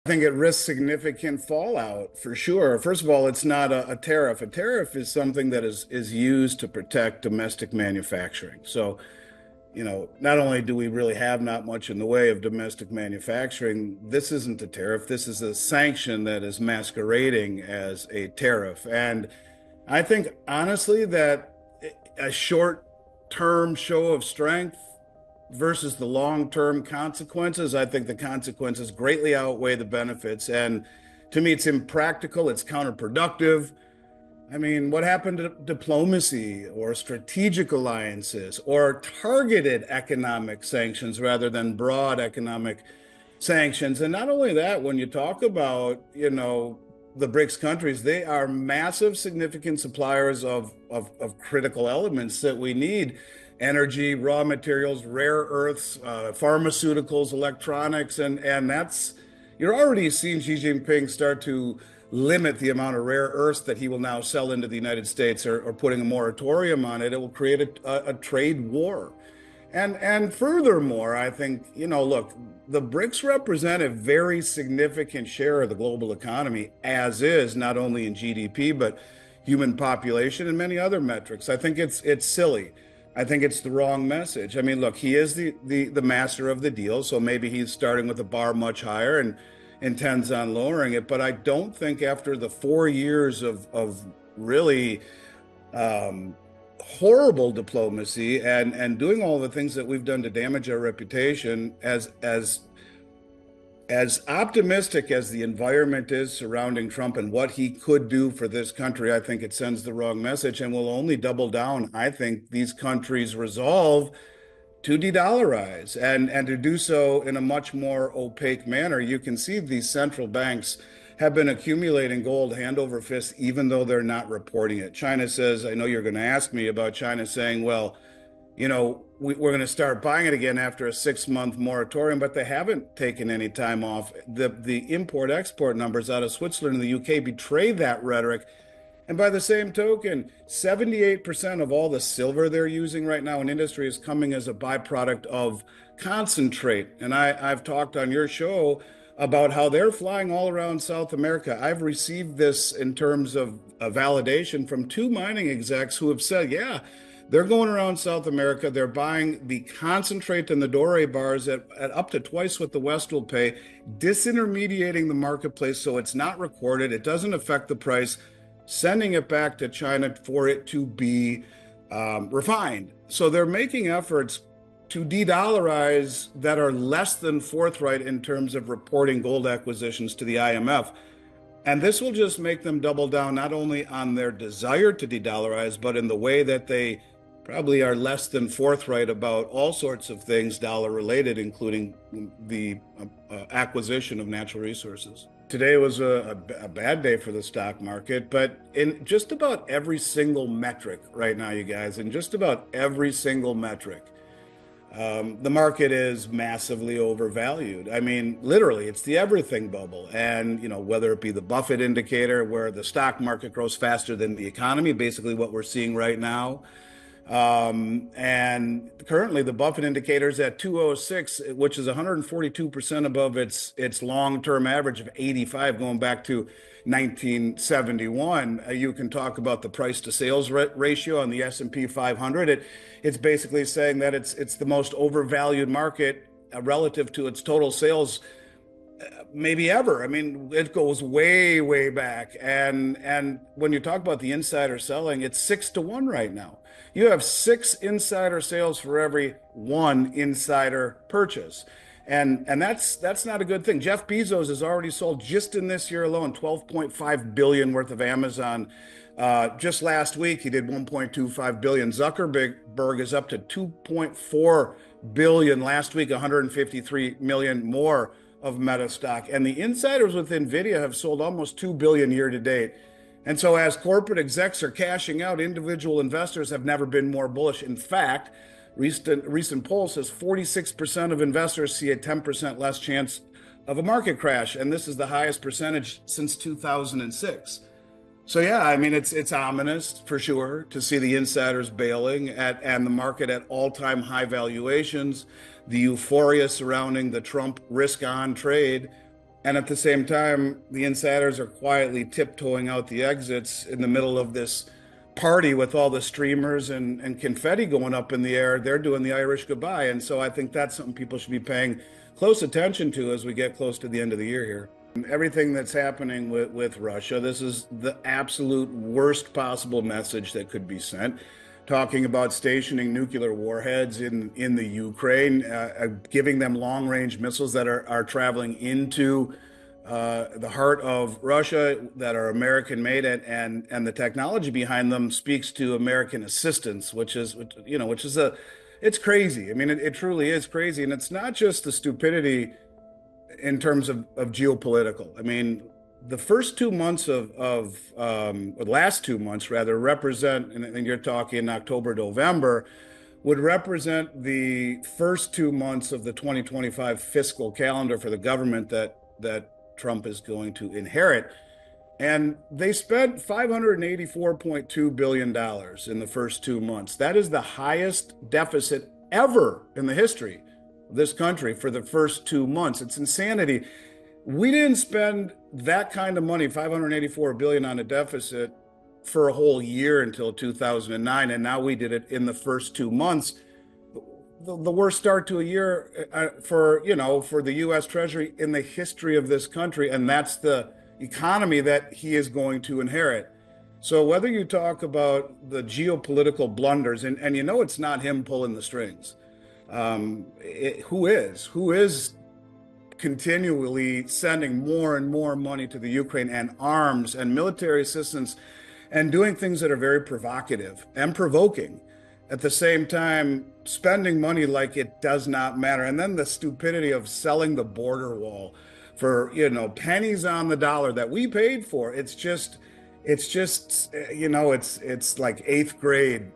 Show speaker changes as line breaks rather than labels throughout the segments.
I think it risks significant fallout for sure. First of all, it's not a tariff. A tariff is something that is used to protect domestic manufacturing. So, not only do we really have not much in the way of domestic manufacturing, this isn't a tariff. This is a sanction that is masquerading as a tariff. And I think honestly that a short-term show of strength versus the long-term consequences, I think the consequences greatly outweigh the benefits. And to me, it's impractical, it's counterproductive. I mean, what happened to diplomacy or strategic alliances or targeted economic sanctions rather than broad economic sanctions? And not only that, when you talk about, the BRICS countries, they are massive, significant suppliers of critical elements that we need: energy, raw materials, rare earths, pharmaceuticals, electronics, and that's you're already seeing Xi Jinping start to limit the amount of rare earths that he will now sell into the United States, or putting a moratorium on it. It will create a trade war. And furthermore, I think, look, the BRICS represent a very significant share of the global economy, as is not only in GDP, but human population and many other metrics. I think it's silly. I think it's the wrong message. I mean, look, he is the master of the deal, so maybe he's starting with a bar much higher and intends on lowering it. But I don't think after the 4 years of really horrible diplomacy and doing all the things that we've done to damage our reputation, as optimistic as the environment is surrounding Trump and what he could do for this country, I think it sends the wrong message and will only double down, I think, these countries' resolve to de-dollarize and to do so in a much more opaque manner. You can see these central banks have been accumulating gold hand over fist, even though they're not reporting it. China says, I know you're going to ask me about China saying, well, we're going to start buying it again after a 6-month moratorium, but they haven't taken any time off. The import-export numbers out of Switzerland and the UK betray that rhetoric. And by the same token, 78% of all the silver they're using right now in industry is coming as a byproduct of concentrate. And I've talked on your show about how they're flying all around South America. I've received this in terms of a validation from 2 mining execs who have said, yeah, they're going around South America. They're buying the concentrate and the doré bars at up to twice what the West will pay, disintermediating the marketplace so it's not recorded. It doesn't affect the price, sending it back to China for it to be refined. So they're making efforts to de-dollarize that are less than forthright in terms of reporting gold acquisitions to the IMF. And this will just make them double down not only on their desire to de-dollarize, but in the way that they probably are less than forthright about all sorts of things dollar related, including the acquisition of natural resources. Today was a bad day for the stock market, but in just about every single metric right now, you guys, in just about every single metric, the market is massively overvalued. I mean, literally, it's the everything bubble. And, whether it be the Buffett indicator, where the stock market grows faster than the economy, basically what we're seeing right now. And currently the Buffett indicator is at 206, which is 142% above its long-term average of 85, going back to 1971. You can talk about the price to sales ratio on the S&P 500. It's basically saying that it's the most overvalued market relative to its total sales maybe ever. I mean, it goes way, way back. And when you talk about the insider selling, it's 6-1 right now. You have 6 insider sales for every 1 insider purchase. And that's not a good thing. Jeff Bezos has already sold, just in this year alone, 12.5 billion worth of Amazon. Just last week, he did 1.25 billion. Zuckerberg is up to 2.4 billion. Last week, 153 million more of Meta stock. And the insiders with NVIDIA have sold almost 2 billion year to date. And so as corporate execs are cashing out, individual investors have never been more bullish. In fact, recent poll says 46% of investors see a 10% less chance of a market crash. And this is the highest percentage since 2006. So yeah, I mean, it's ominous for sure to see the insiders bailing and the market at all-time high valuations, the euphoria surrounding the Trump risk-on trade. And at the same time, the insiders are quietly tiptoeing out the exits in the middle of this party with all the streamers and confetti going up in the air. They're doing the Irish goodbye. And so I think that's something people should be paying close attention to as we get close to the end of the year here. Everything that's happening with Russia, this is the absolute worst possible message that could be sent. Talking about stationing nuclear warheads in the Ukraine, giving them long range missiles that are traveling into the heart of Russia that are American made, and the technology behind them speaks to American assistance, which is it's crazy. I mean, it truly is crazy, and it's not just the stupidity in terms of geopolitical. I mean, the first 2 months or the last 2 months rather, represent, and you're talking October, November, would represent the first 2 months of the 2025 fiscal calendar for the government that Trump is going to inherit. And they spent $584.2 billion in the first 2 months. That is the highest deficit ever in the history of this country for the first 2 months. It's insanity. We didn't spend that kind of money, 584 billion on a deficit for a whole year until 2009, and now we did it in the first 2 months. The worst start to a year for the U.S. Treasury in the history of this country, and that's the economy that he is going to inherit. So whether you talk about the geopolitical blunders, and it's not him pulling the strings, who is continually sending more and more money to the Ukraine and arms and military assistance and doing things that are very provocative and provoking. At the same time, spending money like it does not matter. And then the stupidity of selling the border wall for, pennies on the dollar that we paid for. It's like eighth grade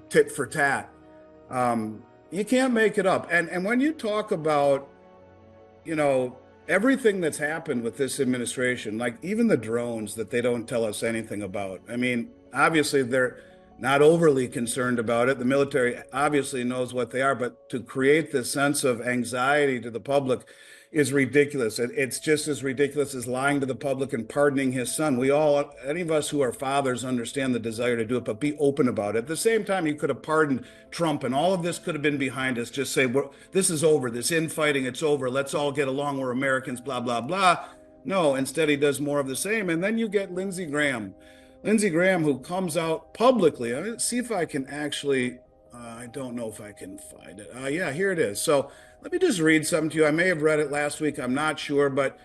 tit for tat. You can't make it up. And when you talk about everything that's happened with this administration, like even the drones that they don't tell us anything about. I mean, obviously they're not overly concerned about it. The military obviously knows what they are, but to create this sense of anxiety to the public is ridiculous. It's just as ridiculous as lying to the public and pardoning his son. Any of us who are fathers understand the desire to do it, but be open about it. At the same time, you could have pardoned Trump and all of this could have been behind us. Just say, this is over, this infighting, it's over. Let's all get along. We're Americans, blah, blah, blah. No, instead he does more of the same. And then you get Lindsey Graham, who comes out publicly. See if I can actually, I don't know if I can find it. Yeah, here it is. So let me just read something to you. I may have read it last week. I'm not sure, but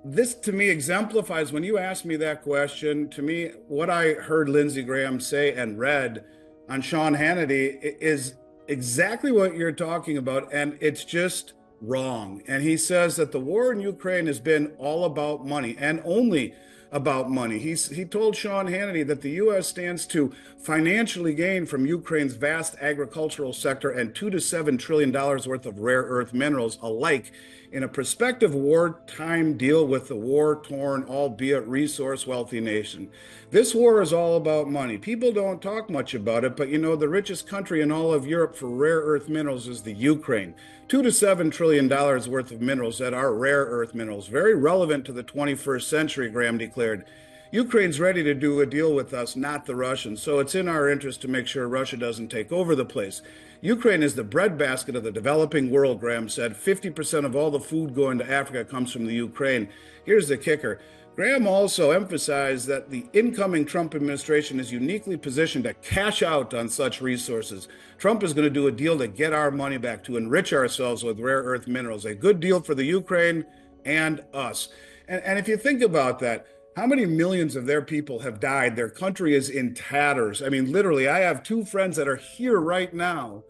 this to me exemplifies when you asked me that question. To me, what I heard Lindsey Graham say and read on Sean Hannity is exactly what you're talking about, and it's just wrong. And he says that the war in Ukraine has been all about money and only about money. He told Sean Hannity that the U.S. stands to financially gain from Ukraine's vast agricultural sector and $2 to $7 trillion worth of rare earth minerals alike in a prospective wartime deal with the war-torn, albeit resource-wealthy nation. This war is all about money. People don't talk much about it, but the richest country in all of Europe for rare earth minerals is the Ukraine. $2 to $7 trillion worth of minerals that are rare earth minerals, very relevant to the 21st century, Graham declared. Ukraine's ready to do a deal with us, not the Russians, so it's in our interest to make sure Russia doesn't take over the place. Ukraine is the breadbasket of the developing world, Graham said. 50% of all the food going to Africa comes from the Ukraine. Here's the kicker. Graham also emphasized that the incoming Trump administration is uniquely positioned to cash out on such resources. Trump is going to do a deal to get our money back, to enrich ourselves with rare earth minerals. A good deal for the Ukraine and us. And if you think about that, how many millions of their people have died? Their country is in tatters. I mean, literally, I have two friends that are here right now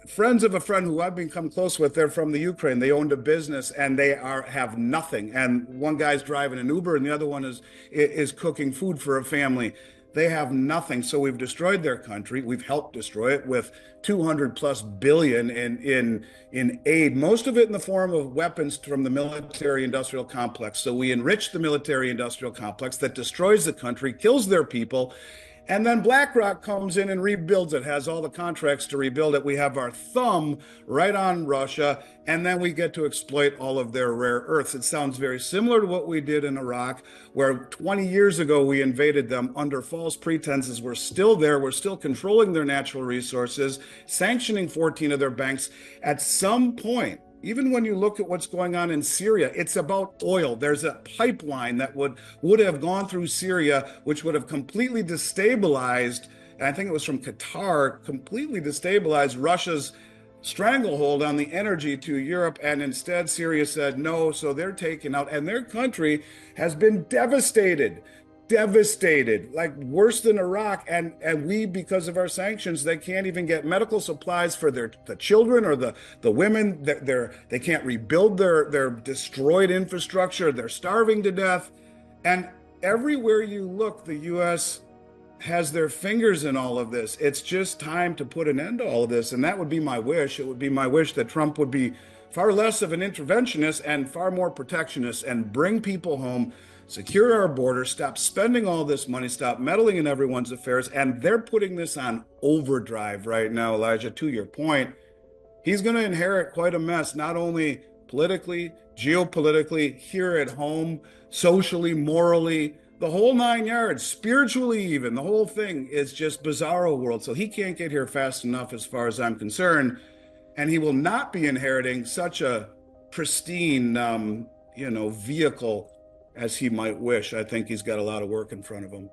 friends of a friend who I've become close with. They're from the Ukraine. They owned a business and they have nothing. And one guy's driving an Uber and the other one is cooking food for a family. They have nothing. So we've destroyed their country. We've helped destroy it with 200 plus billion in aid, most of it in the form of weapons from the military industrial complex. So we enrich the military industrial complex that destroys the country, kills their people. And then BlackRock comes in and rebuilds it, has all the contracts to rebuild it. We have our thumb right on Russia, and then we get to exploit all of their rare earths. It sounds very similar to what we did in Iraq, where 20 years ago we invaded them under false pretenses. We're still there. We're still controlling their natural resources, sanctioning 14 of their banks. At some point, even when you look at what's going on in Syria, it's about oil. There's a pipeline that would have gone through Syria, which would have completely destabilized, and I think it was from Qatar, completely destabilized Russia's stranglehold on the energy to Europe. And instead, Syria said no. So they're taken out, and their country has been devastated. Devastated, like worse than Iraq, and we, because of our sanctions, they can't even get medical supplies for the children or the women. They can't rebuild their destroyed infrastructure. They're starving to death, and everywhere you look, the U.S. has their fingers in all of this. It's just time to put an end to all of this, and that would be my wish. It would be my wish that Trump would be far less of an interventionist and far more protectionist, and bring people home, secure our border, stop spending all this money, stop meddling in everyone's affairs. And they're putting this on overdrive right now, Elijah. To your point, he's going to inherit quite a mess, not only politically, geopolitically, here at home, socially, morally, the whole nine yards, spiritually, even. The whole thing is just bizarro world. So he can't get here fast enough, as far as I'm concerned. And he will not be inheriting such a pristine, vehicle as he might wish. I think he's got a lot of work in front of him.